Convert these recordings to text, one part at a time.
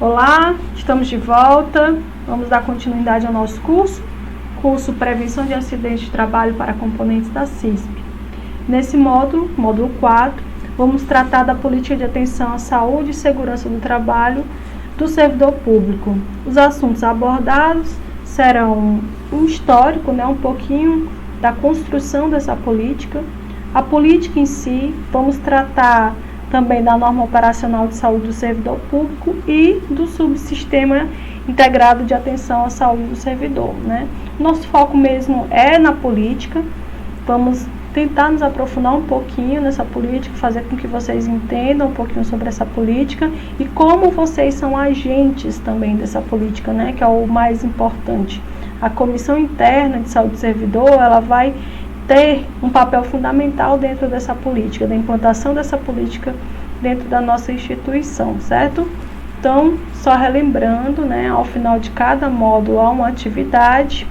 Olá, estamos de volta. Vamos dar continuidade ao nosso curso Prevenção de Acidentes de Trabalho para Componentes da CISP. Nesse módulo 4, vamos tratar da política de atenção à saúde e segurança do trabalho do servidor público. Os assuntos abordados serão um histórico, um pouquinho da construção dessa política, a política em si, vamos tratar também da norma operacional de saúde do servidor público e do subsistema integrado de atenção à saúde do servidor. Nosso foco mesmo é na política, vamos tentar nos aprofundar um pouquinho nessa política, fazer com que vocês entendam um pouquinho sobre essa política e como vocês são agentes também dessa política, que é o mais importante. A Comissão Interna de Saúde do Servidor, ela vai ter um papel fundamental dentro dessa política, da implantação dessa política dentro da nossa instituição, certo? Então, só relembrando, ao final de cada módulo há uma atividade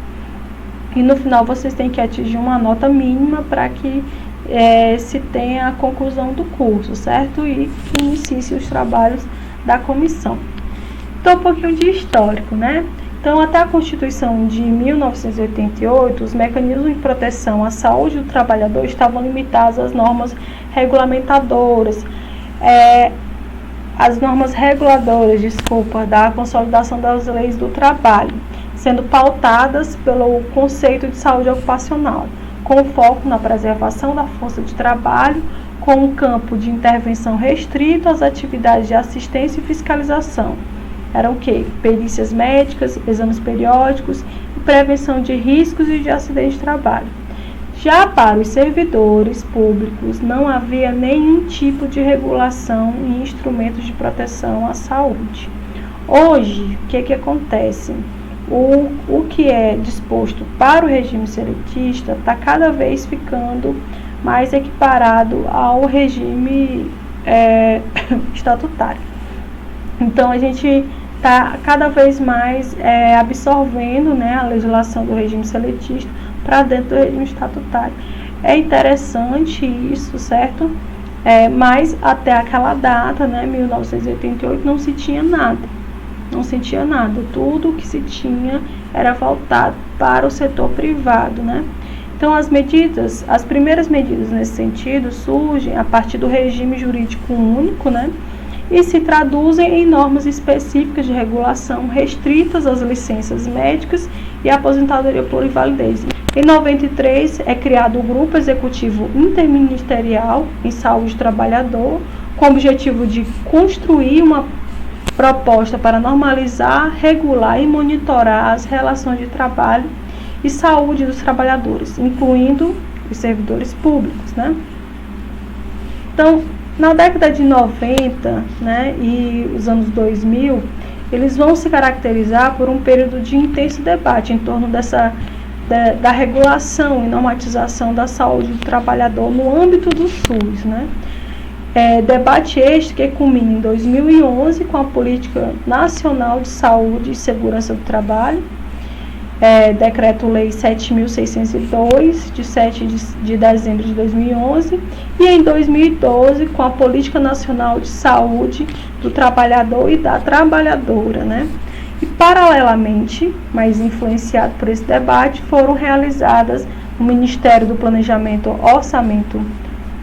e no final vocês têm que atingir uma nota mínima para que se tenha a conclusão do curso, certo? E que inicie os trabalhos da comissão. Então, um pouquinho de histórico, Então, até a Constituição de 1988, os mecanismos de proteção à saúde do trabalhador estavam limitados às normas regulamentadoras, da consolidação das leis do trabalho, sendo pautadas pelo conceito de saúde ocupacional, com foco na preservação da força de trabalho, com um campo de intervenção restrito às atividades de assistência e fiscalização. Eram o quê? Perícias médicas, exames periódicos e prevenção de riscos e de acidentes de trabalho. Já para os servidores públicos, não havia nenhum tipo de regulação e instrumentos de proteção à saúde. Hoje, o que acontece? O que é disposto para o regime seletista está cada vez ficando mais equiparado ao regime estatutário. Então, a gente está cada vez mais absorvendo a legislação do regime seletista para dentro do regime estatutário. É interessante isso, certo? Mas até aquela data, 1988, não se tinha nada. Tudo o que se tinha era voltado para o setor privado, Então, as primeiras medidas nesse sentido surgem a partir do regime jurídico único, e se traduzem em normas específicas de regulação restritas às licenças médicas e à aposentadoria por invalidez. Em 93, é criado o Grupo Executivo Interministerial em Saúde do Trabalhador, com o objetivo de construir uma proposta para normalizar, regular e monitorar as relações de trabalho e saúde dos trabalhadores, incluindo os servidores públicos, Então, na década de 90, e os anos 2000, eles vão se caracterizar por um período de intenso debate em torno da regulação e normatização da saúde do trabalhador no âmbito do SUS, Debate este que culmina em 2011 com a Política Nacional de Saúde e Segurança do Trabalho, Decreto-Lei 7.602, de 7 de dezembro de 2011, e em 2012 com a Política Nacional de Saúde do Trabalhador e da Trabalhadora, E paralelamente, mas influenciado por esse debate, foram realizadas no Ministério do Planejamento, Orçamento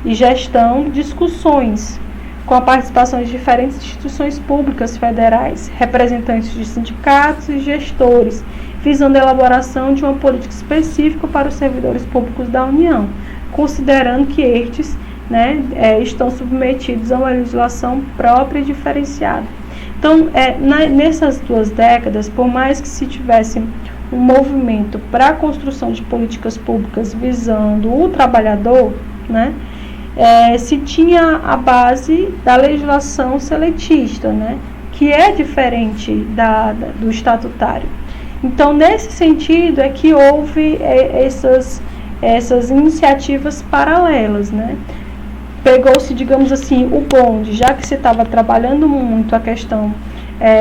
e Gestão discussões com a participação de diferentes instituições públicas federais, representantes de sindicatos e gestores, visando a elaboração de uma política específica para os servidores públicos da União, considerando que estes estão submetidos a uma legislação própria e diferenciada. Então, nessas duas décadas, por mais que se tivesse um movimento para a construção de políticas públicas visando o trabalhador, se tinha a base da legislação seletista, que é diferente do estatutário. Então, nesse sentido, é que houve essas iniciativas paralelas, Pegou-se, digamos assim, o bonde, já que se estava trabalhando muito a questão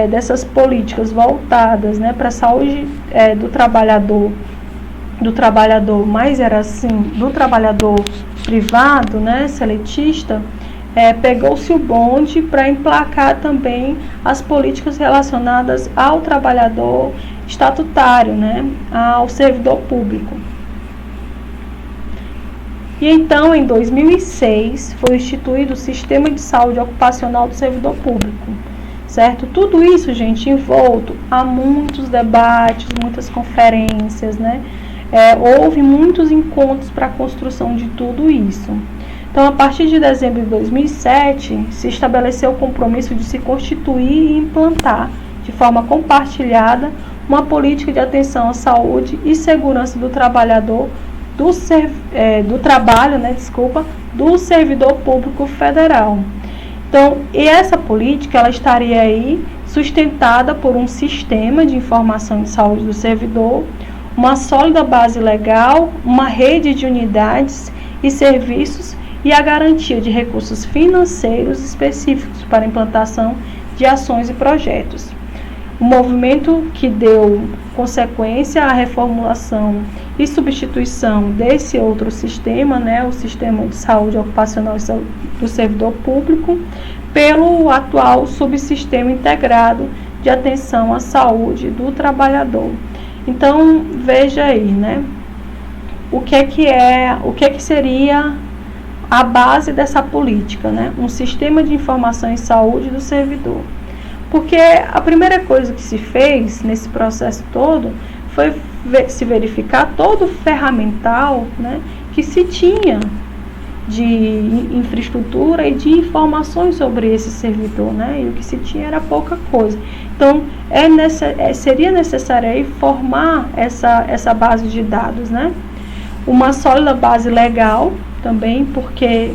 dessas políticas voltadas para a saúde do trabalhador, mas era assim, do trabalhador privado, seletista, pegou-se o bonde para emplacar também as políticas relacionadas ao trabalhador estatutário, né, ao servidor público. E então, em 2006, foi instituído o Sistema de Saúde Ocupacional do Servidor Público, certo? Tudo isso, gente, envolto a muitos debates, muitas conferências, né? Houve muitos encontros para a construção de tudo isso. Então, a partir de dezembro de 2007, se estabeleceu o compromisso de se constituir e implantar, de forma compartilhada, uma política de atenção à saúde e segurança do trabalhador do servidor público federal. Então, e essa política ela estaria aí sustentada por um sistema de informação de saúde do servidor, uma sólida base legal, uma rede de unidades e serviços e a garantia de recursos financeiros específicos para a implantação de ações e projetos. O movimento que deu consequência à reformulação e substituição desse outro sistema, né, o Sistema de Saúde Ocupacional do Servidor Público, pelo atual Subsistema Integrado de Atenção à Saúde do Trabalhador. Então, veja aí, né, o que seria a base dessa política, né, um sistema de informação em saúde do servidor. Porque a primeira coisa que se fez nesse processo todo foi se verificar todo o ferramental, né, que se tinha de infraestrutura e de informações sobre esse servidor, né, e o que se tinha era pouca coisa. Então, seria necessário aí formar essa base de dados, né, uma sólida base legal também, porque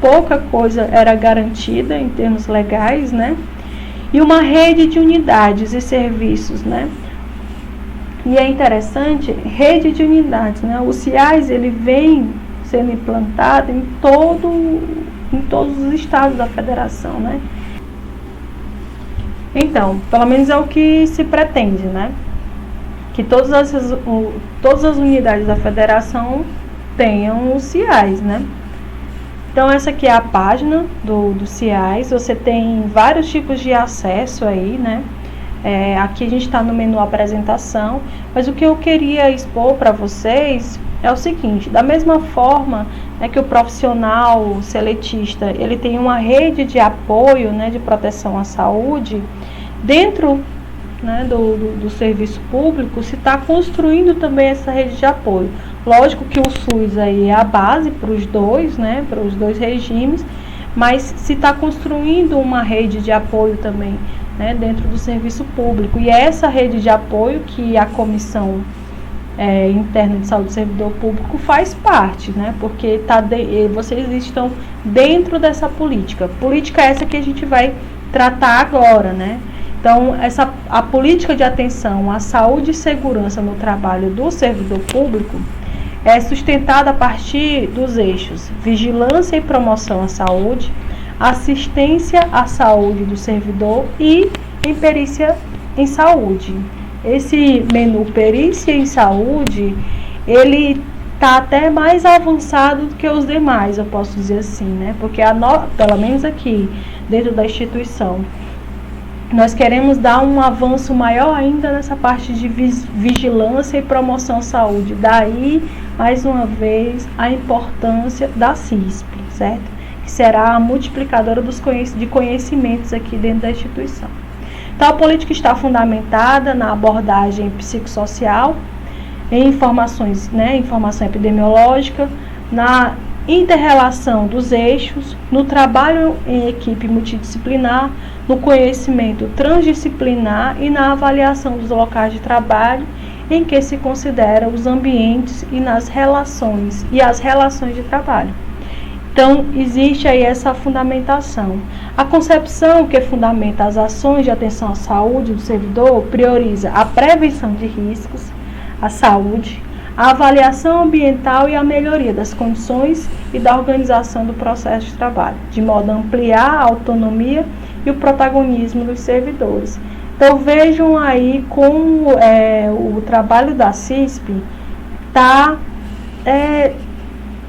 pouca coisa era garantida em termos legais, né, e uma rede de unidades e serviços, né? E é interessante, rede de unidades, né? O CIAS, ele vem sendo implantado em todos os estados da federação, né? Então, pelo menos é o que se pretende, né? Que todas as unidades da federação tenham o CIAS, né? Então, essa aqui é a página do CIAS, você tem vários tipos de acesso aí, né? Aqui a gente está no menu apresentação, mas o que eu queria expor para vocês é o seguinte: da mesma forma, né, que o profissional seletista, ele tem uma rede de apoio, né, de proteção à saúde, dentro, né, do serviço público, se está construindo também essa rede de apoio. Lógico que o SUS aí é a base para os dois, né, para os dois regimes, mas se está construindo uma rede de apoio também, né, dentro do serviço público. E é essa rede de apoio que a Comissão Interna de Saúde do Servidor Público faz parte, né, porque vocês estão dentro dessa política. Política essa que a gente vai tratar agora, né. Então, a política de atenção à saúde e segurança no trabalho do servidor público é sustentada a partir dos eixos vigilância e promoção à saúde, assistência à saúde do servidor e em perícia em saúde. Esse menu perícia em saúde, ele está até mais avançado do que os demais, eu posso dizer assim, né? Porque pelo menos aqui, dentro da instituição, nós queremos dar um avanço maior ainda nessa parte de vigilância e promoção à saúde. Daí, mais uma vez, a importância da CISP, certo? Que será a multiplicadora de conhecimentos aqui dentro da instituição. Então, a política está fundamentada na abordagem psicossocial, em informações, né, informação epidemiológica, na inter-relação dos eixos, no trabalho em equipe multidisciplinar, no conhecimento transdisciplinar e na avaliação dos locais de trabalho em que se considera os ambientes e as relações de trabalho. Então, existe aí essa fundamentação. A concepção que fundamenta as ações de atenção à saúde do servidor prioriza a prevenção de riscos, a saúde, a avaliação ambiental e a melhoria das condições e da organização do processo de trabalho, de modo a ampliar a autonomia e o protagonismo dos servidores. Então, vejam aí como o trabalho da CISP está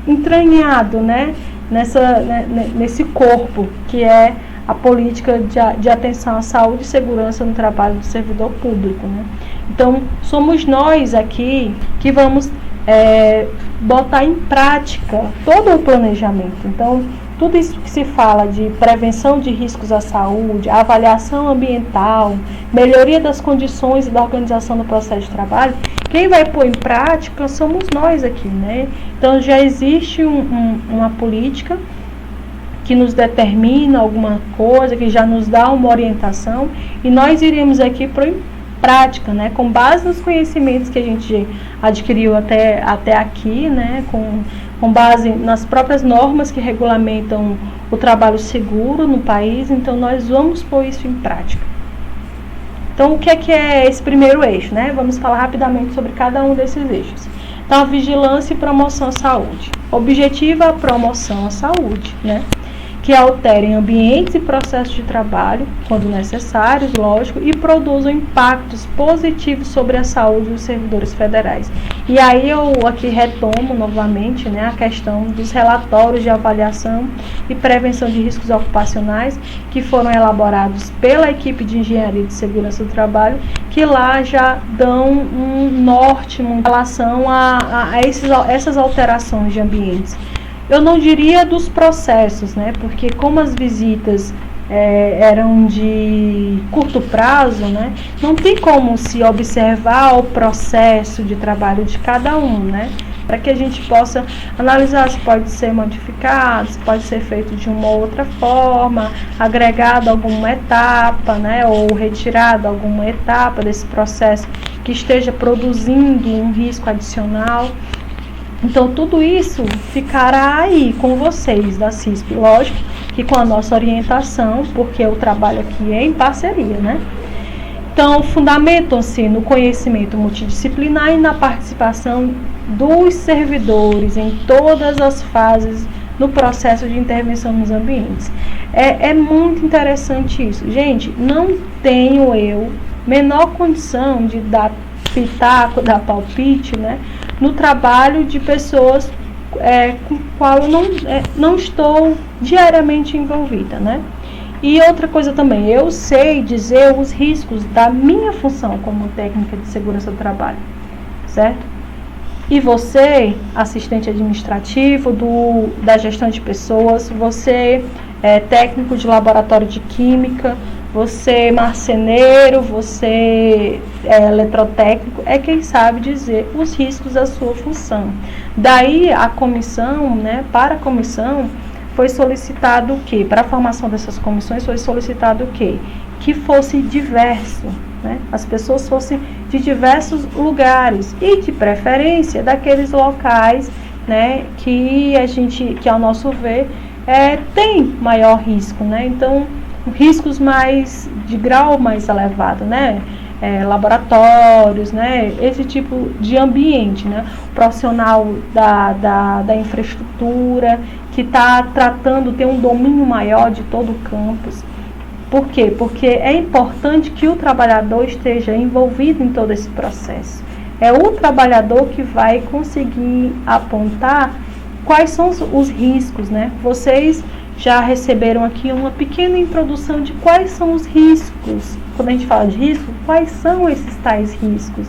entranhado, né, nesse corpo que é a política de atenção à saúde e segurança no trabalho do servidor público, né? Então, somos nós aqui que vamos botar em prática todo o planejamento. Então, tudo isso que se fala de prevenção de riscos à saúde, avaliação ambiental, melhoria das condições e da organização do processo de trabalho, quem vai pôr em prática somos nós aqui, né? Então, já existe uma política que nos determina alguma coisa, que já nos dá uma orientação, e nós iremos aqui para prática, né, com base nos conhecimentos que a gente adquiriu até aqui, né, com base nas próprias normas que regulamentam o trabalho seguro no país. Então, nós vamos pôr isso em prática. Então, o que é esse primeiro eixo, né? Vamos falar rapidamente sobre cada um desses eixos. Então, a vigilância e promoção à saúde. Objetiva a promoção à saúde, né? Que alterem ambientes e processos de trabalho, quando necessários, lógico, e produzam impactos positivos sobre a saúde dos servidores federais. E aí eu aqui retomo novamente, né, a questão dos relatórios de avaliação e prevenção de riscos ocupacionais que foram elaborados pela equipe de engenharia de segurança do trabalho, que lá já dão um norte em relação a essas alterações de ambientes. Eu não diria dos processos, né? Porque como as visitas eram de curto prazo, né? Não tem como se observar o processo de trabalho de cada um, né? Para que a gente possa analisar se pode ser modificado, se pode ser feito de uma outra forma, agregado alguma etapa, né? Ou retirado alguma etapa desse processo que esteja produzindo um risco adicional. Então, tudo isso ficará aí com vocês da CISP, lógico que com a nossa orientação, porque o trabalho aqui é em parceria, né? Então, fundamentam-se no conhecimento multidisciplinar e na participação dos servidores em todas as fases no processo de intervenção nos ambientes. É muito interessante isso. Gente, não tenho eu menor condição de dar pitaco, dar palpite, né, no trabalho de pessoas com o qual eu não estou diariamente envolvida, né? E outra coisa também, eu sei dizer os riscos da minha função como técnica de segurança do trabalho, certo? E você, assistente administrativo da gestão de pessoas, você técnico de laboratório de química, você marceneiro, você eletrotécnico, é quem sabe dizer os riscos da sua função. Daí a comissão, né, para a comissão foi solicitado o quê? Para a formação dessas comissões foi solicitado o quê? Que fosse diverso, né? As pessoas fossem de diversos lugares e de preferência daqueles locais, né, que ao nosso ver tem maior risco, né? Então, riscos de grau mais elevado, né? Laboratórios, né? Esse tipo de ambiente, né? O profissional da infraestrutura que está tratando, tem um domínio maior de todo o campus. Por quê? Porque é importante que o trabalhador esteja envolvido em todo esse processo. É o trabalhador que vai conseguir apontar quais são os riscos, né? Vocês já receberam aqui uma pequena introdução de quais são os riscos. Quando a gente fala de risco, quais são esses tais riscos?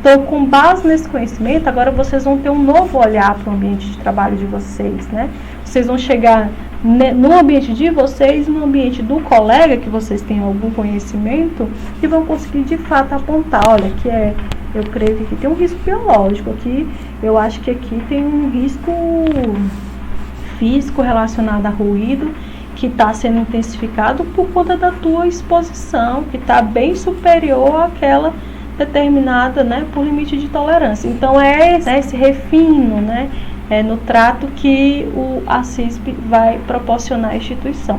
Então, com base nesse conhecimento, agora vocês vão ter um novo olhar para o ambiente de trabalho de vocês, né? Vocês vão chegar no ambiente de vocês, no ambiente do colega que vocês têm algum conhecimento e vão conseguir de fato apontar, olha, eu creio que aqui tem um risco biológico, aqui eu acho que aqui tem um risco físico relacionado a ruído que está sendo intensificado por conta da tua exposição, que está bem superior àquela determinada, né, por limite de tolerância. Então esse refino, né, no trato que a CISP vai proporcionar à instituição.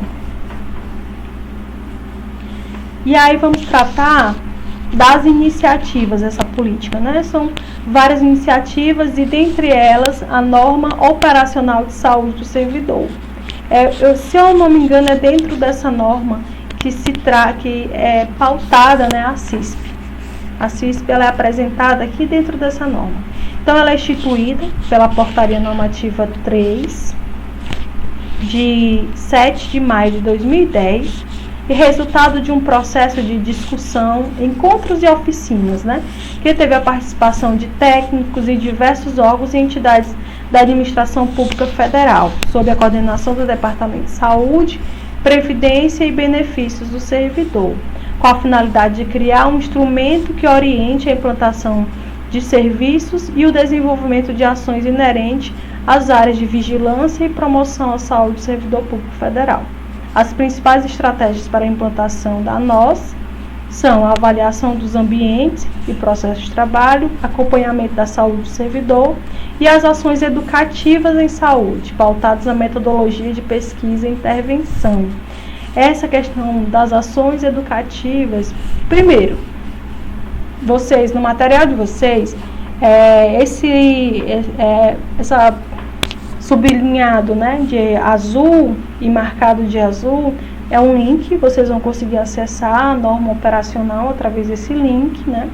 E aí vamos tratar das iniciativas dessa política, né? São várias iniciativas e dentre elas a norma operacional de saúde do servidor. Se eu não me engano, é dentro dessa norma que é pautada, né, a CISP. A CISP ela é apresentada aqui dentro dessa norma. Então, ela é instituída pela Portaria Normativa 3 de 7 de maio de 2010 e resultado de um processo de discussão, encontros e oficinas, né, que teve a participação de técnicos e diversos órgãos e entidades da Administração Pública Federal, sob a coordenação do Departamento de Saúde, Previdência e Benefícios do Servidor, com a finalidade de criar um instrumento que oriente a implantação de serviços e o desenvolvimento de ações inerentes às áreas de vigilância e promoção à saúde do servidor público federal. As principais estratégias para a implantação da NOS são a avaliação dos ambientes e processos de trabalho, acompanhamento da saúde do servidor e as ações educativas em saúde, pautadas na metodologia de pesquisa e intervenção. Essa questão das ações educativas, primeiro, vocês, no material de vocês, essa sublinhado, né, de azul e marcado de azul, é um link, vocês vão conseguir acessar a norma operacional através desse link, né?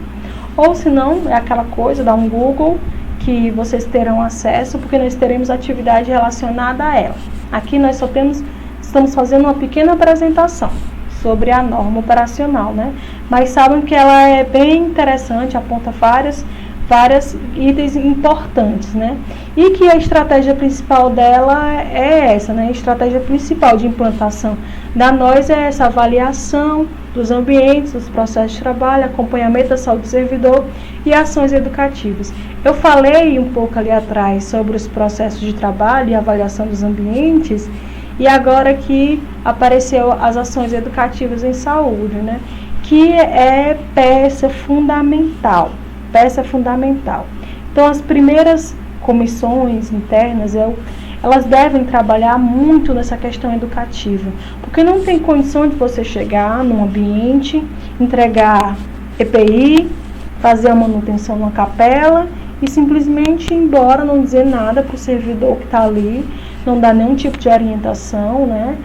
Ou se não, é aquela coisa, dá um Google que vocês terão acesso, porque nós teremos atividade relacionada a ela. Aqui nós estamos fazendo uma pequena apresentação sobre a norma operacional, né? Mas sabem que ela é bem interessante, aponta várias itens importantes, né? E que a estratégia principal dela é essa, né? A estratégia principal de implantação da NOS é essa avaliação dos ambientes, dos processos de trabalho, acompanhamento da saúde do servidor e ações educativas. Eu falei um pouco ali atrás sobre os processos de trabalho e avaliação dos ambientes, e agora que apareceu as ações educativas em saúde, né? Que é peça fundamental. Então, as primeiras comissões internas, elas devem trabalhar muito nessa questão educativa, porque não tem condição de você chegar num ambiente, entregar EPI, fazer a manutenção numa capela e simplesmente ir embora, não dizer nada para o servidor que está ali, não dar nenhum tipo de orientação, né?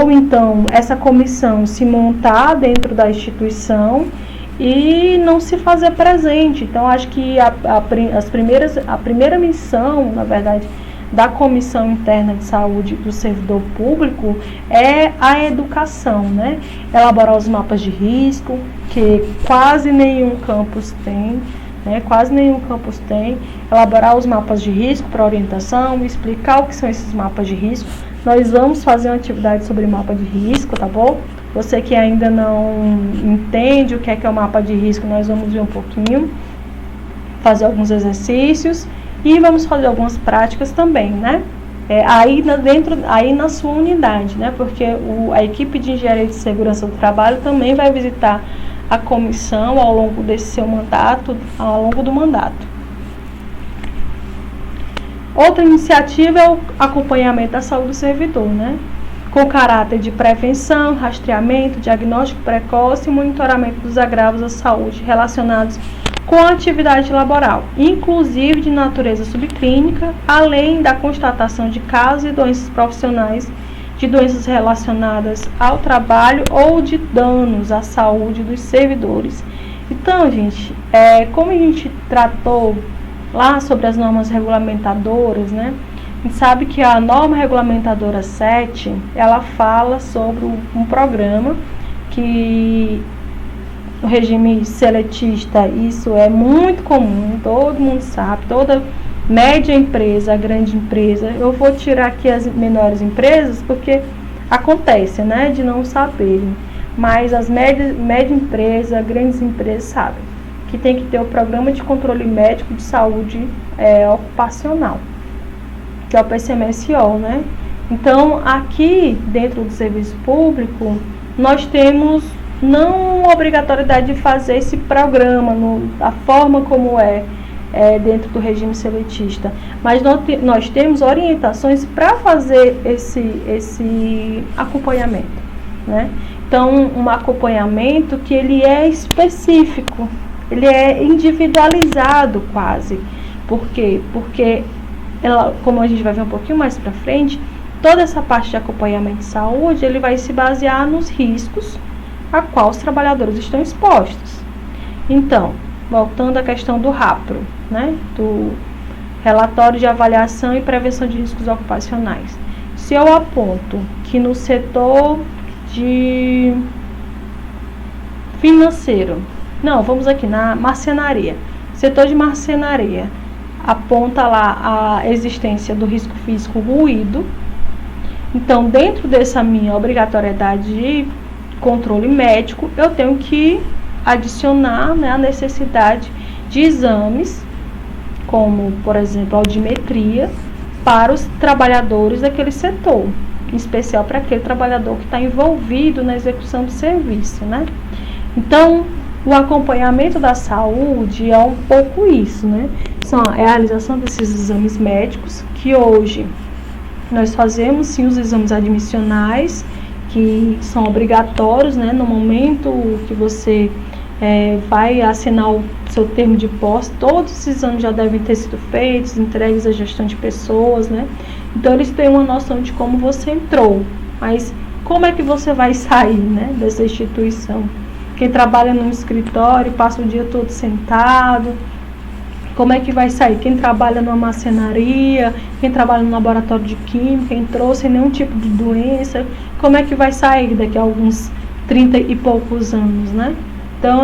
Ou então, essa comissão se montar dentro da instituição e não se fazer presente. Então, acho que a primeira missão, na verdade, da Comissão Interna de Saúde do Servidor Público é a educação, né? Elaborar os mapas de risco, que quase nenhum campus tem, né? Elaborar os mapas de risco para orientação, explicar o que são esses mapas de risco. Nós vamos fazer uma atividade sobre mapa de risco, tá bom? Você que ainda não entende o que é o mapa de risco, nós vamos ver um pouquinho, fazer alguns exercícios e vamos fazer algumas práticas também, né? Aí na sua unidade, né? Porque a equipe de engenharia de segurança do trabalho também vai visitar a comissão ao longo desse seu mandato, ao longo do mandato. Outra iniciativa é o acompanhamento da saúde do servidor, né? Com caráter de prevenção, rastreamento, diagnóstico precoce e monitoramento dos agravos à saúde relacionados com a atividade laboral, inclusive de natureza subclínica, além da constatação de casos e doenças profissionais, de doenças relacionadas ao trabalho ou de danos à saúde dos servidores. Então, gente, como a gente tratou lá sobre as normas regulamentadoras, né? A gente sabe que a norma regulamentadora 7, ela fala sobre um programa que no regime seletista isso é muito comum, todo mundo sabe, toda média empresa, grande empresa, eu vou tirar aqui as menores empresas porque acontece, né, de não saberem, mas as média empresa, grandes empresas sabem que tem que ter o programa de controle médico de saúde ocupacional, que é o PCMSO, né? Então, aqui dentro do serviço público, nós temos não obrigatoriedade de fazer esse programa da forma como dentro do regime seletista, mas nós temos orientações para fazer esse acompanhamento, né? Então, um acompanhamento que ele é específico, ele é individualizado quase. Por quê? Porque como a gente vai ver um pouquinho mais para frente, toda essa parte de acompanhamento de saúde, ele vai se basear nos riscos a qual os trabalhadores estão expostos. Então, voltando à questão do RAPRO, né, do Relatório de Avaliação e Prevenção de Riscos Ocupacionais. se eu aponto que no setor de financeiro, não, vamos aqui na marcenaria, setor de marcenaria, aponta lá a existência do risco físico ruído. Então, dentro dessa minha obrigatoriedade de controle médico, eu tenho que adicionar, né, a necessidade de exames, como, por exemplo, audiometria, para os trabalhadores daquele setor, em especial para aquele trabalhador que está envolvido na execução do serviço, né? Então, o acompanhamento da saúde é um pouco isso, né? São a realização desses exames médicos, que hoje nós fazemos sim os exames admissionais, que são obrigatórios, né? No momento que você vai assinar o seu termo de posse, todos os exames já devem ter sido feitos, entregues à gestão de pessoas, né? Então, eles têm uma noção de como você entrou, mas como é que você vai sair, né, dessa instituição? Quem trabalha num escritório, passa o dia todo sentado, como é que vai sair? Quem trabalha numa marcenaria, quem trabalha no laboratório de química, entrou sem nenhum tipo de doença, como é que vai sair daqui a alguns 30 e poucos anos, né? Então,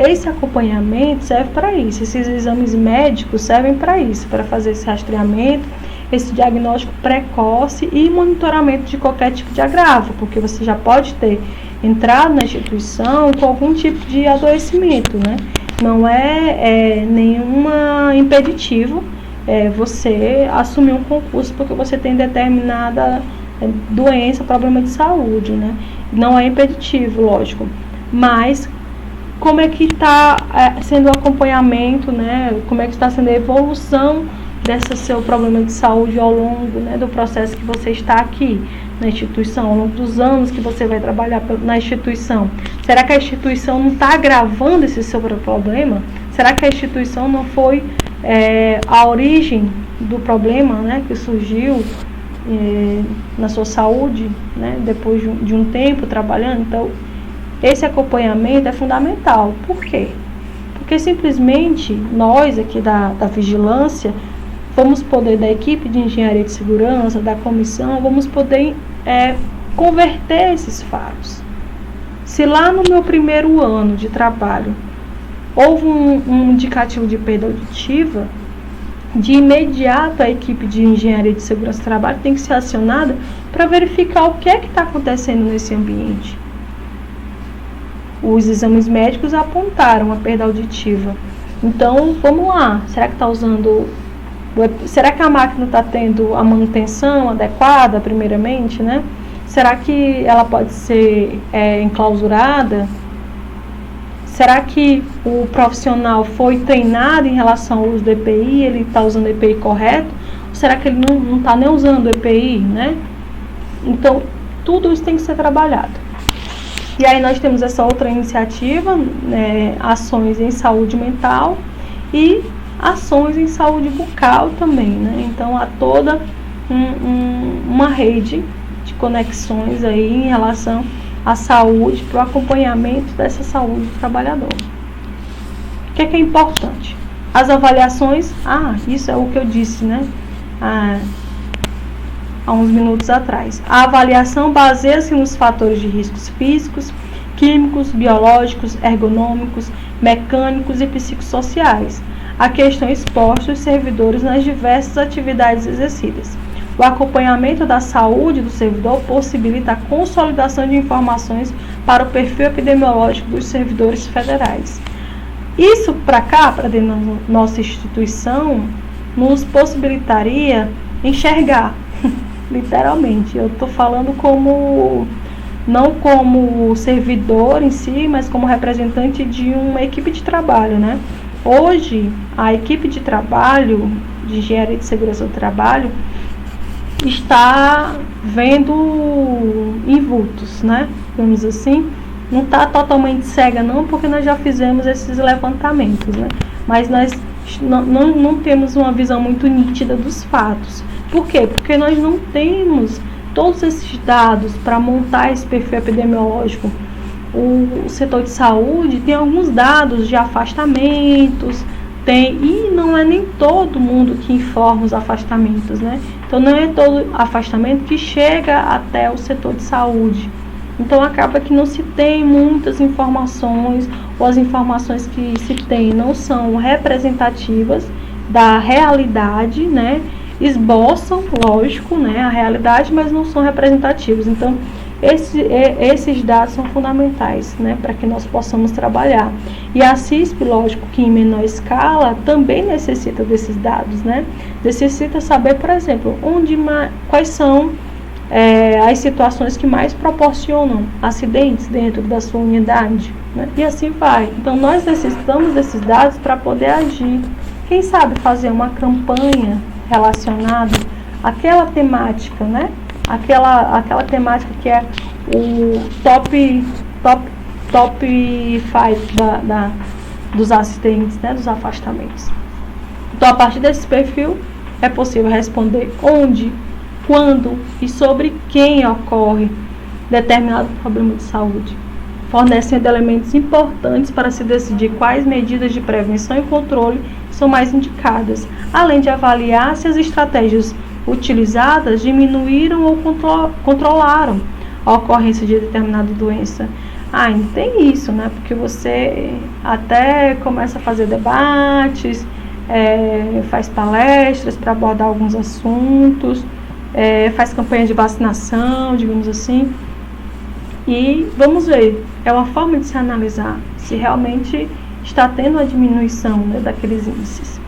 esse acompanhamento serve para isso, esses exames médicos servem para isso, para fazer esse rastreamento, esse diagnóstico precoce e monitoramento de qualquer tipo de agravo, porque você já pode ter entrado na instituição com algum tipo de adoecimento, né? Não é nenhuma impeditivo você assumir um concurso porque você tem determinada doença, problema de saúde, né? Não é impeditivo, lógico, mas como é que está sendo o acompanhamento, né? Como é que está sendo a evolução desse seu problema de saúde ao longo, né, do processo que você está aqui na instituição, ao longo dos anos que você vai trabalhar na instituição. Será que a instituição não está agravando esse seu problema? Será que a instituição não foi a origem do problema, né, que surgiu na sua saúde, né, depois de um tempo trabalhando? Então, esse acompanhamento é fundamental. Por quê? Porque simplesmente nós aqui da vigilância vamos poder, da equipe de engenharia de segurança, da comissão, vamos poder converter esses fatos. Se lá no meu primeiro ano de trabalho houve um indicativo de perda auditiva, de imediato a equipe de engenharia de segurança do trabalho tem que ser acionada para verificar o que é que está acontecendo nesse ambiente. Os exames médicos apontaram a perda auditiva. Então, vamos lá. Será que está usando... Será que a máquina está tendo a manutenção adequada, primeiramente, né? Será que ela pode ser enclausurada? Será que o profissional foi treinado em relação ao uso do EPI? Ele está usando o EPI correto? Ou será que ele não está nem usando o EPI, né? Então, tudo isso tem que ser trabalhado. E aí nós temos essa outra iniciativa, ações em saúde mental e ações em saúde bucal também, né? Então, há toda uma rede de conexões aí em relação à saúde, para o acompanhamento dessa saúde do trabalhador. O que é importante? As avaliações, isso é o que eu disse, né? Há uns minutos atrás. A avaliação baseia-se nos fatores de riscos físicos, químicos, biológicos, ergonômicos, mecânicos e psicossociais, a que estão expostos os servidores nas diversas atividades exercidas. O acompanhamento da saúde do servidor possibilita a consolidação de informações para o perfil epidemiológico dos servidores federais. Isso para cá, para dentro da nossa instituição, nos possibilitaria enxergar, literalmente. Eu estou falando não como servidor em si, mas como representante de uma equipe de trabalho, né? Hoje, a equipe de trabalho, de engenharia de segurança do trabalho, está vendo invultos, né? Vamos assim, não está totalmente cega não, porque nós já fizemos esses levantamentos, né? Mas nós não temos uma visão muito nítida dos fatos. Por quê? Porque nós não temos todos esses dados para montar esse perfil epidemiológico. O setor de saúde tem alguns dados de afastamentos, tem, e não é nem todo mundo que informa os afastamentos, né? Então não é todo afastamento que chega até o setor de saúde. Então acaba que não se tem muitas informações, ou as informações que se tem não são representativas da realidade, né? Esboçam, lógico, né, a realidade, mas não são representativos. Então esses dados são fundamentais, né, para que nós possamos trabalhar. E a CISP, lógico que em menor escala, também necessita desses dados, né? Necessita saber, por exemplo, quais são as situações que mais proporcionam acidentes dentro da sua unidade, né? E assim vai. Então nós necessitamos desses dados para poder agir. Quem sabe fazer uma campanha relacionada àquela temática, né? Aquela temática que é o top 5 dos acidentes, né, dos afastamentos. Então, a partir desse perfil, é possível responder onde, quando e sobre quem ocorre determinado problema de saúde, fornecendo elementos importantes para se decidir quais medidas de prevenção e controle são mais indicadas, além de avaliar se as estratégias utilizadas diminuíram ou controlaram a ocorrência de determinada doença. Ainda tem isso, né? Porque você até começa a fazer debates, faz palestras para abordar alguns assuntos, faz campanha de vacinação, digamos assim. E vamos ver, é uma forma de se analisar se realmente está tendo uma diminuição, né, daqueles índices.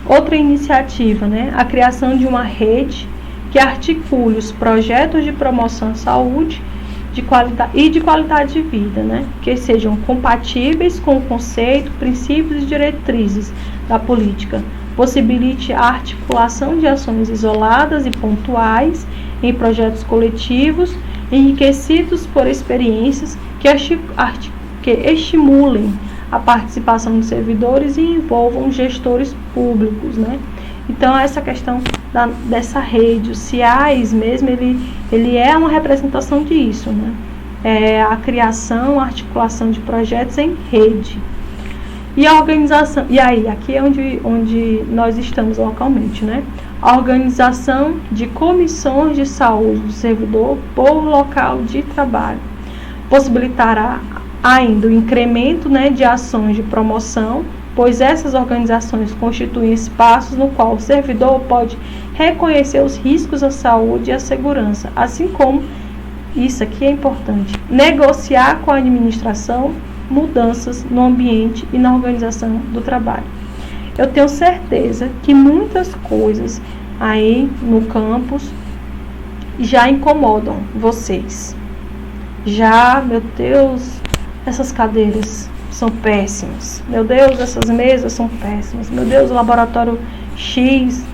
Outra iniciativa, né, a criação de uma rede que articule os projetos de promoção à saúde de qualidade de vida, né, que sejam compatíveis com o conceito, princípios e diretrizes da política, possibilite a articulação de ações isoladas e pontuais em projetos coletivos, enriquecidos por experiências que estimulem a participação dos servidores e envolvam gestores públicos, né? Então, essa questão dessa rede, o CIAS mesmo, ele é uma representação disso, né? A criação, a articulação de projetos em rede. E a organização, e aí, aqui é onde nós estamos localmente, né? A organização de comissões de saúde do servidor por local de trabalho. Possibilitará ainda o incremento, né, de ações de promoção, pois essas organizações constituem espaços no qual o servidor pode reconhecer os riscos à saúde e à segurança, assim como, isso aqui é importante, negociar com a administração mudanças no ambiente e na organização do trabalho. Eu tenho certeza que muitas coisas aí no campus já incomodam vocês. Já, meu Deus, essas cadeiras são péssimas. Meu Deus, essas mesas são péssimas. Meu Deus, o laboratório X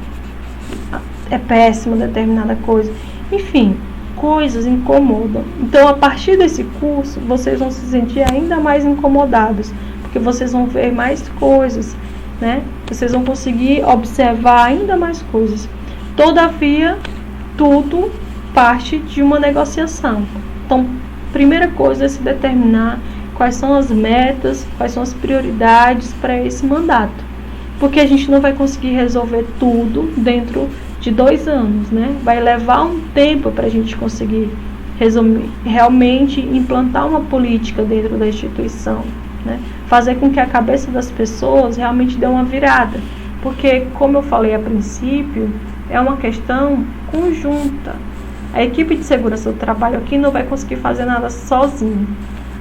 é péssimo, determinada coisa. Enfim, coisas incomodam. Então, a partir desse curso, vocês vão se sentir ainda mais incomodados, porque vocês vão ver mais coisas, né? Vocês vão conseguir observar ainda mais coisas. Todavia, tudo parte de uma negociação. Então, primeira coisa é se determinar quais são as metas, quais são as prioridades para esse mandato. Porque a gente não vai conseguir resolver tudo dentro de 2 anos, né? Vai levar um tempo para a gente conseguir realmente implantar uma política dentro da instituição, né? Fazer com que a cabeça das pessoas realmente dê uma virada. Porque, como eu falei a princípio, é uma questão conjunta. A equipe de segurança do trabalho aqui não vai conseguir fazer nada sozinho.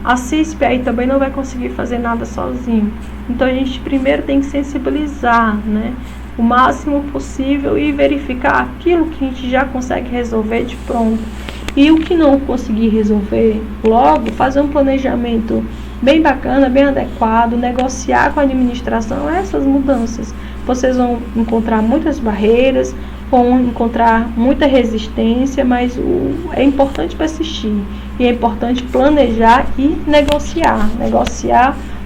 A CISP aí também não vai conseguir fazer nada sozinho. Então a gente primeiro tem que sensibilizar, né, o máximo possível e verificar aquilo que a gente já consegue resolver de pronto. E o que não conseguir resolver logo, fazer um planejamento bem bacana, bem adequado, negociar com a administração essas mudanças. Vocês vão encontrar muitas barreiras, vão encontrar muita resistência, mas é importante persistir e é importante planejar e negociar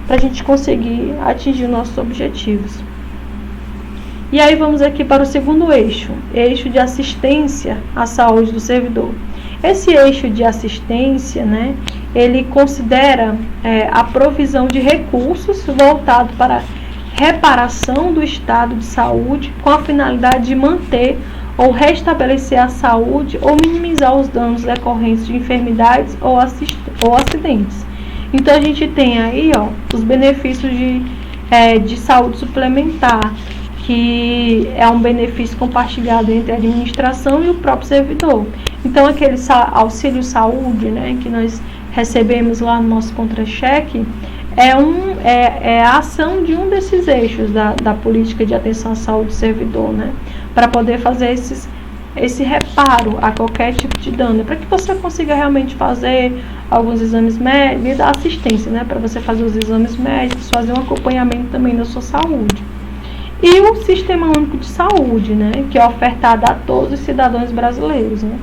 para a gente conseguir atingir nossos objetivos. E aí vamos aqui para o segundo eixo de assistência à saúde do servidor. Esse eixo de assistência, né, ele considera a provisão de recursos voltado para reparação do estado de saúde com a finalidade de manter ou restabelecer a saúde ou minimizar os danos decorrentes de enfermidades ou acidentes. Então a gente tem aí os benefícios de saúde suplementar, que é um benefício compartilhado entre a administração e o próprio servidor. Então aquele auxílio saúde, né, que nós recebemos lá no nosso contra-cheque, é a ação de um desses eixos da política de atenção à saúde do servidor, né, para poder fazer esse reparo a qualquer tipo de dano, para que você consiga realmente fazer alguns exames médicos e dar assistência, né, para você fazer os exames médicos, fazer um acompanhamento também da sua saúde. E o Sistema Único de Saúde, né, que é ofertado a todos os cidadãos brasileiros, né.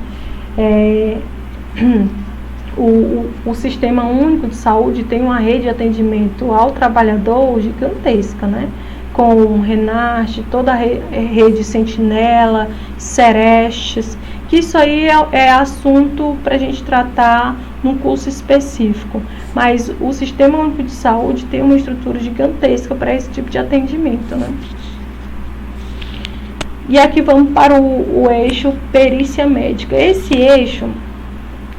O Sistema Único de Saúde tem uma rede de atendimento ao trabalhador gigantesca, né? Com o Renast, toda a rede Sentinela, Serestes, que isso aí é assunto para a gente tratar num curso específico. Mas o Sistema Único de Saúde tem uma estrutura gigantesca para esse tipo de atendimento, né? E aqui vamos para o eixo perícia médica. Esse eixo,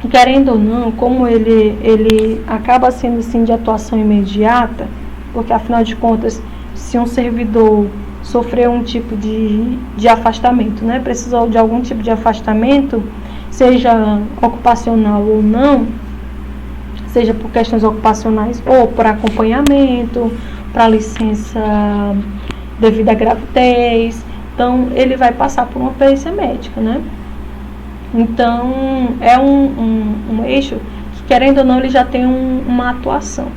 querendo ou não, como ele acaba sendo assim de atuação imediata, porque afinal de contas, se um servidor sofreu um tipo de afastamento, né, precisou de algum tipo de afastamento, seja ocupacional ou não, seja por questões ocupacionais ou por acompanhamento, para licença devido à gravidez, então ele vai passar por uma perícia médica, né? Então, é um eixo que, querendo ou não, ele já tem uma atuação.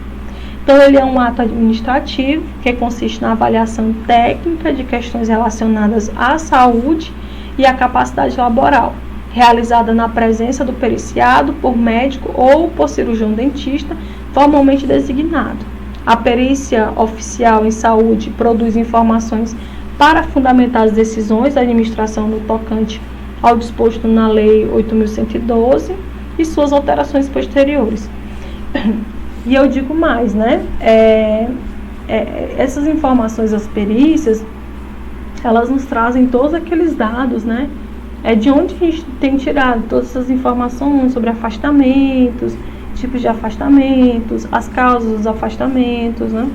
Então, ele é um ato administrativo que consiste na avaliação técnica de questões relacionadas à saúde e à capacidade laboral, realizada na presença do periciado por médico ou por cirurgião dentista, formalmente designado. A perícia oficial em saúde produz informações para fundamentar as decisões da administração no tocante ao disposto na Lei 8.112 e suas alterações posteriores. E eu digo mais, né? Essas informações, as perícias, elas nos trazem todos aqueles dados, né? De onde a gente tem tirado todas essas informações sobre afastamentos, tipos de afastamentos, as causas dos afastamentos, né?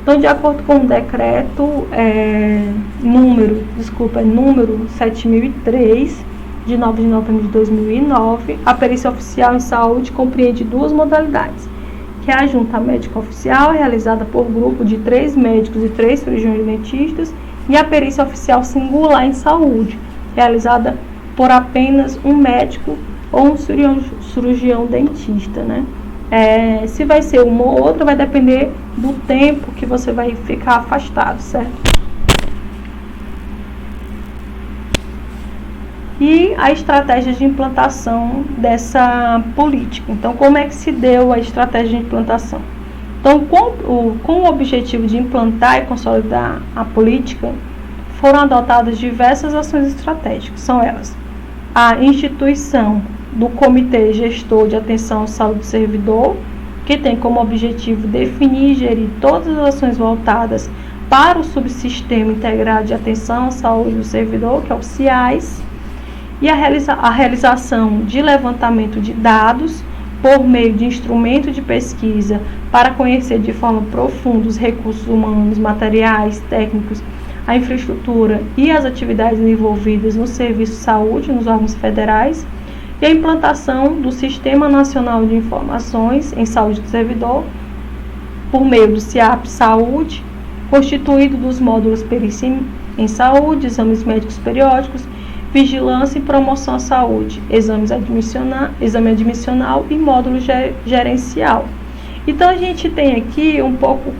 Então, de acordo com o decreto número 7.003, de 9 de novembro de 2009, a perícia oficial em saúde compreende duas modalidades, que é a junta médica oficial, realizada por grupo de 3 médicos e 3 cirurgiões dentistas, e a perícia oficial singular em saúde, realizada por apenas um médico ou um cirurgião dentista, né? Se vai ser uma ou outra, vai depender do tempo que você vai ficar afastado, certo? E a estratégia de implantação dessa política. Então, como é que se deu a estratégia de implantação? Então, com o objetivo de implantar e consolidar a política, foram adotadas diversas ações estratégicas. São elas: a instituição do Comitê Gestor de Atenção à Saúde do Servidor, que tem como objetivo definir e gerir todas as ações voltadas para o Subsistema Integrado de Atenção à Saúde do Servidor, que é o CIAS, e a realização de levantamento de dados por meio de instrumento de pesquisa para conhecer de forma profunda os recursos humanos, materiais, técnicos, a infraestrutura e as atividades envolvidas no serviço de saúde nos órgãos federais, e a implantação do Sistema Nacional de Informações em Saúde do Servidor, por meio do CIAP Saúde, constituído dos módulos Perícia em Saúde, Exames Médicos Periódicos, Vigilância e Promoção à Saúde, Exame Admissional e Módulo Gerencial. Então, a gente tem aqui um pouco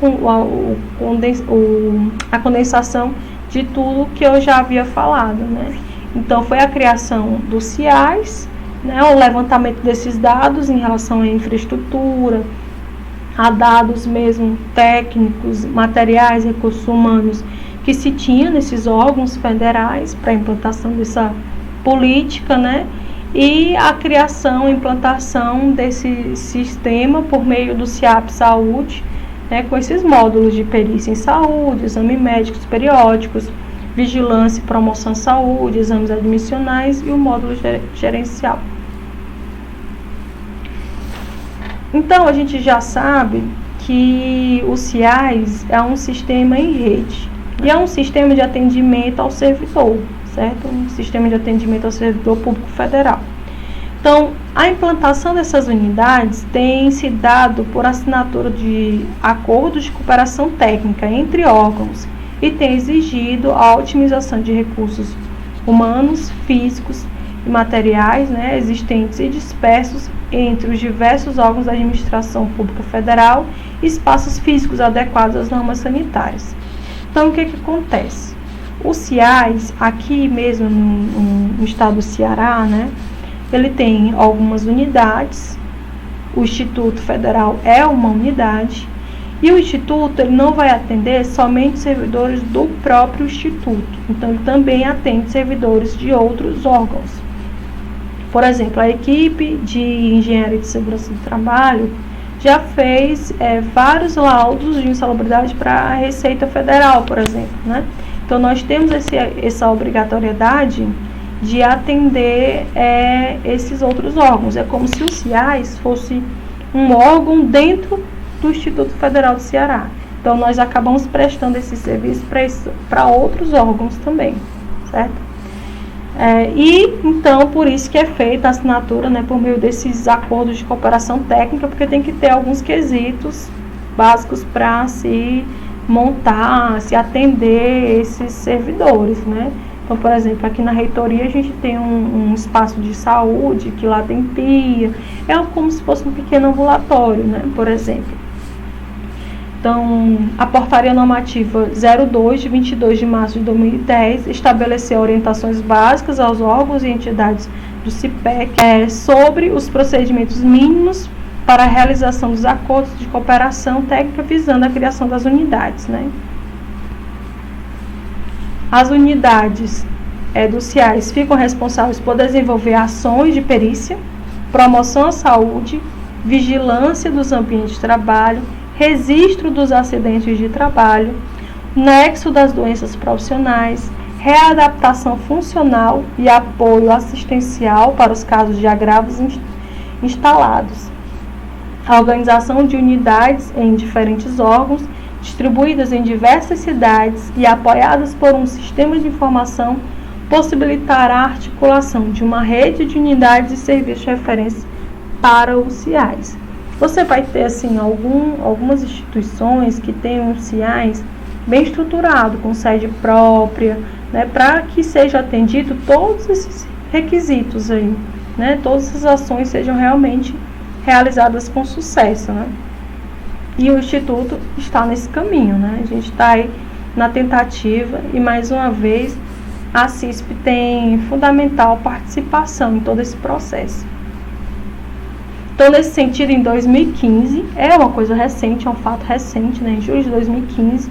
a condensação de tudo que eu já havia falado, né? Então, foi a criação do CIAS, né, o levantamento desses dados em relação à infraestrutura, a dados mesmo técnicos, materiais, recursos humanos que se tinha nesses órgãos federais para a implantação dessa política, né? e a criação e implantação desse sistema por meio do CIAP Saúde, né, com esses módulos de perícia em saúde, exames médicos periódicos, vigilância e promoção à saúde, exames admissionais e o módulo gerencial. Então, a gente já sabe que o CIAS é um sistema em rede e é um sistema de atendimento ao servidor, certo? Um sistema de atendimento ao servidor público federal. Então, a implantação dessas unidades tem se dado por assinatura de acordos de cooperação técnica entre órgãos e tem exigido a otimização de recursos humanos, físicos e materiais, né, existentes e dispersos entre os diversos órgãos da administração pública federal e espaços físicos adequados às normas sanitárias. Então, o que acontece? O CIAS, aqui mesmo no estado do Ceará, né, ele tem algumas unidades, o Instituto Federal é uma unidade, e o Instituto ele não vai atender somente servidores do próprio Instituto, então ele também atende servidores de outros órgãos. Por exemplo, a equipe de Engenharia de Segurança do Trabalho já fez vários laudos de insalubridade para a Receita Federal, por exemplo, né? Então, nós temos essa obrigatoriedade de atender esses outros órgãos. É como se o CIAS fosse um órgão dentro do Instituto Federal do Ceará. Então, nós acabamos prestando esse serviço para outros órgãos também, certo? E, então, por isso que é feita a assinatura, né, por meio desses acordos de cooperação técnica, porque tem que ter alguns quesitos básicos para se montar, se atender esses servidores, né? Então, por exemplo, aqui na reitoria a gente tem um espaço de saúde, que lá tem pia, é como se fosse um pequeno ambulatório, né, por exemplo. Então, a Portaria Normativa 02, de 22 de março de 2010, estabeleceu orientações básicas aos órgãos e entidades do CIPEC sobre os procedimentos mínimos para a realização dos acordos de cooperação técnica visando a criação das unidades, né? As unidades do CIAS ficam responsáveis por desenvolver ações de perícia, promoção à saúde, vigilância dos ambientes de trabalho, registro dos acidentes de trabalho, nexo das doenças profissionais, readaptação funcional e apoio assistencial para os casos de agravos instalados. A organização de unidades em diferentes órgãos, distribuídas em diversas cidades e apoiadas por um sistema de informação, possibilitará a articulação de uma rede de unidades e serviços de referência para o CIAS. Você vai ter, assim, algumas instituições que têm um CIAS bem estruturado, com sede própria, né, para que seja atendido todos esses requisitos aí, né, todas essas ações sejam realmente realizadas com sucesso, né. E o Instituto está nesse caminho, né, a gente está aí na tentativa e, mais uma vez, a CISP tem fundamental participação em todo esse processo. Então, nesse sentido, em 2015, é uma coisa recente, é um fato recente, né? Em julho de 2015,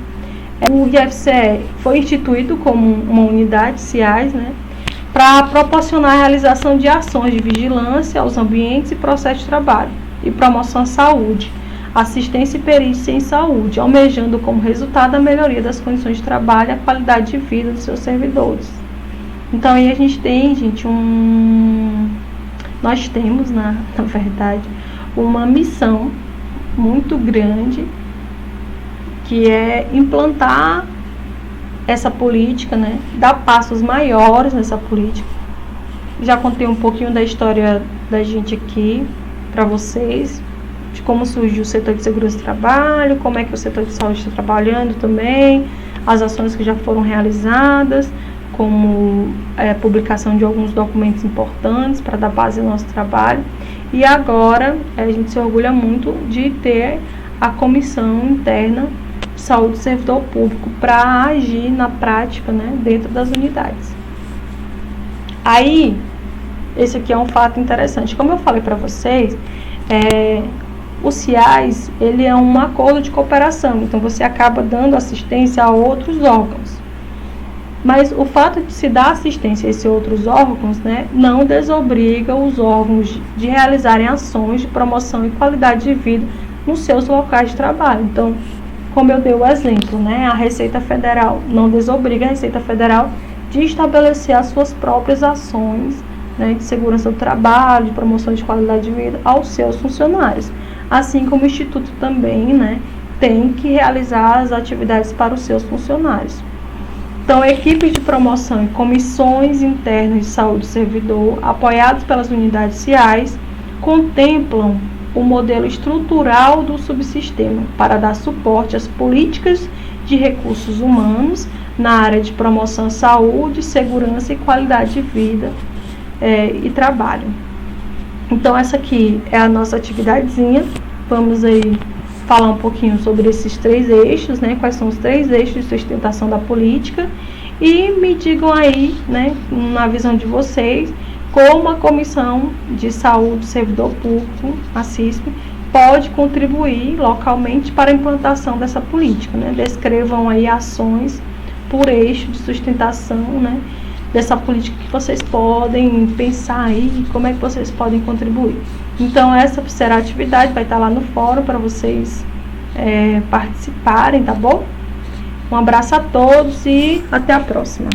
o IFCE foi instituído como uma unidade CIAS, né? Para proporcionar a realização de ações de vigilância aos ambientes e processos de trabalho e promoção à saúde, assistência e perícia em saúde, almejando como resultado a melhoria das condições de trabalho e a qualidade de vida dos seus servidores. Então, aí a gente tem, gente, nós temos, na verdade, uma missão muito grande, que é implantar essa política, né, dar passos maiores nessa política. Já contei um pouquinho da história da gente aqui para vocês, de como surgiu o setor de segurança do trabalho, como é que o setor de saúde está trabalhando também, as ações que já foram realizadas, como publicação de alguns documentos importantes para dar base ao nosso trabalho. E agora a gente se orgulha muito de ter a Comissão Interna de Saúde do Servidor Público para agir na prática, né, dentro das unidades. Aí, esse aqui é um fato interessante. Como eu falei para vocês, o CIAS, ele é um acordo de cooperação, então você acaba dando assistência a outros órgãos. Mas o fato de se dar assistência a esses outros órgãos, né, não desobriga os órgãos de realizarem ações de promoção e qualidade de vida nos seus locais de trabalho. Então, como eu dei o exemplo, né, a Receita Federal não desobriga a Receita Federal de estabelecer as suas próprias ações, né, de segurança do trabalho, de promoção de qualidade de vida aos seus funcionários. Assim como o Instituto também, né, tem que realizar as atividades para os seus funcionários. Então, equipes de promoção e comissões internas de saúde do servidor, apoiados pelas unidades sociais, contemplam o modelo estrutural do subsistema para dar suporte às políticas de recursos humanos na área de promoção à saúde, segurança e qualidade de vida e trabalho. Então, essa aqui é a nossa atividadezinha. Vamos aí falar um pouquinho sobre esses 3 eixos, né? Quais são os 3 eixos de sustentação da política, e me digam aí, né, na visão de vocês, como a Comissão de Saúde do Servidor Público, a CISP, pode contribuir localmente para a implantação dessa política, né? Descrevam aí ações por eixo de sustentação, né, dessa política que vocês podem pensar aí, como é que vocês podem contribuir. Então, essa será a atividade, vai estar lá no fórum para vocês participarem, tá bom? Um abraço a todos e até a próxima.